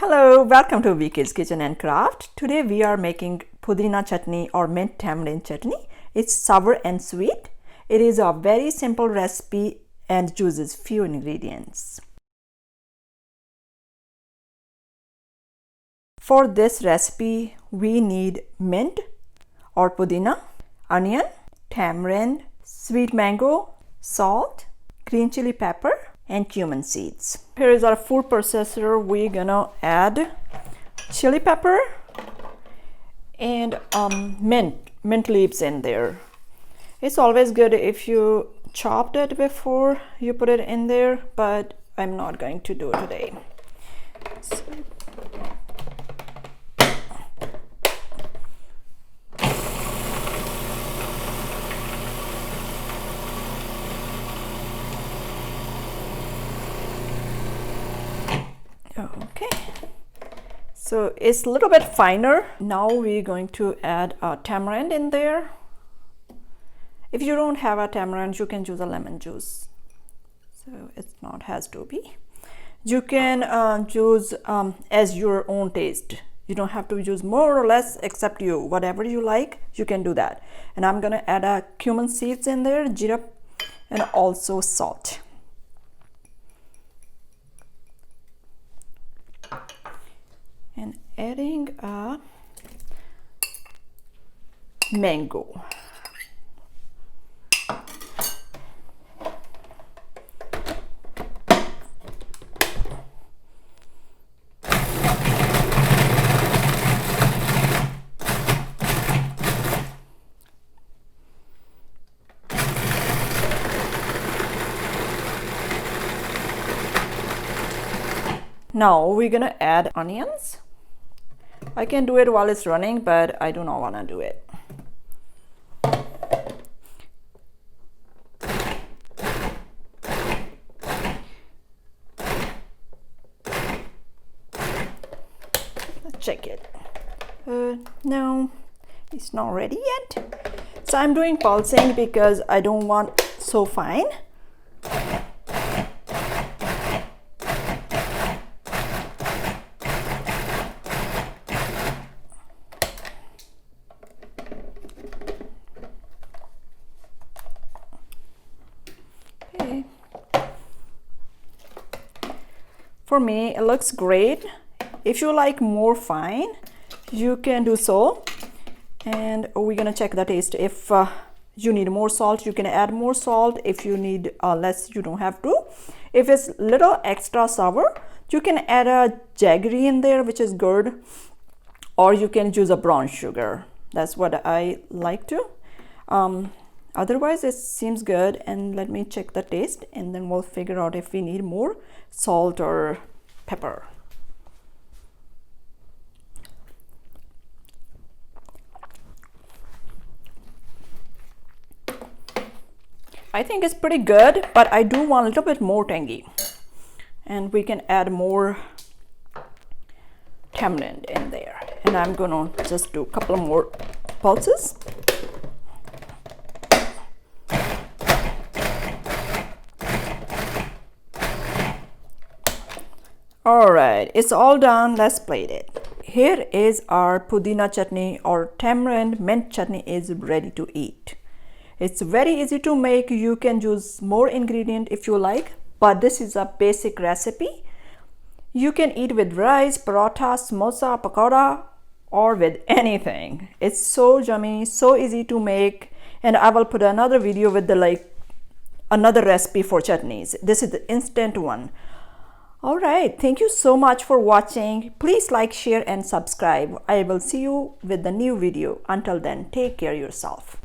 Hello, welcome to Vicky's Kitchen and Craft. Today we are making Pudina Chutney or mint tamarind chutney. It's sour and sweet. It is a very simple recipe and uses few ingredients. For this recipe, we need mint or pudina, onion, tamarind, sweet mango, salt, green chili pepper, and cumin seeds. Here is our food processor. We're gonna add chili pepper and mint leaves in there. It's always good if you chopped it before you put it in there, but I'm not going to do it today. So, okay, so it's a little bit finer. Now we're going to add a tamarind in there. If you don't have a tamarind, you can use a lemon juice, so it's not has to be. You can use as your own taste. You don't have to use more or less, except you, whatever you like, you can do that. And I'm gonna add a cumin seeds in there, jeera, and also salt. And adding a mango. Now we're gonna add onions. I can do it while it's running, but I do not want to do it. Let's check it. No, it's not ready yet. So I'm doing pulsing because I don't want so fine. For me, it looks great. If you like more fine, you can do so. And we're gonna check the taste. If you need more salt, you can add more salt. If you need less, you don't have to. If it's little extra sour, you can add a jaggery in there, which is good. Or you can use a brown sugar. That's what I like to. Otherwise, it seems good. And let me check the taste, and then we'll figure out if we need more salt or pepper. I think it's pretty good, but I do want a little bit more tangy. And we can add more tamarind in there. And I'm gonna just do a couple more pulses. All right, it's all done. Let's plate it. Here is our Pudina chutney or tamarind mint chutney is ready to eat. It's very easy to make. You can use more ingredient if you like, but this is a basic recipe. You can eat with rice, paratha, samosa, pakoda, or with anything. It's so yummy, so easy to make. And I will put another video with the another recipe for chutneys. This is the instant one. All right, thank you so much for watching. Please like, share, and subscribe. I will see you with the new video. Until then, take care of yourself.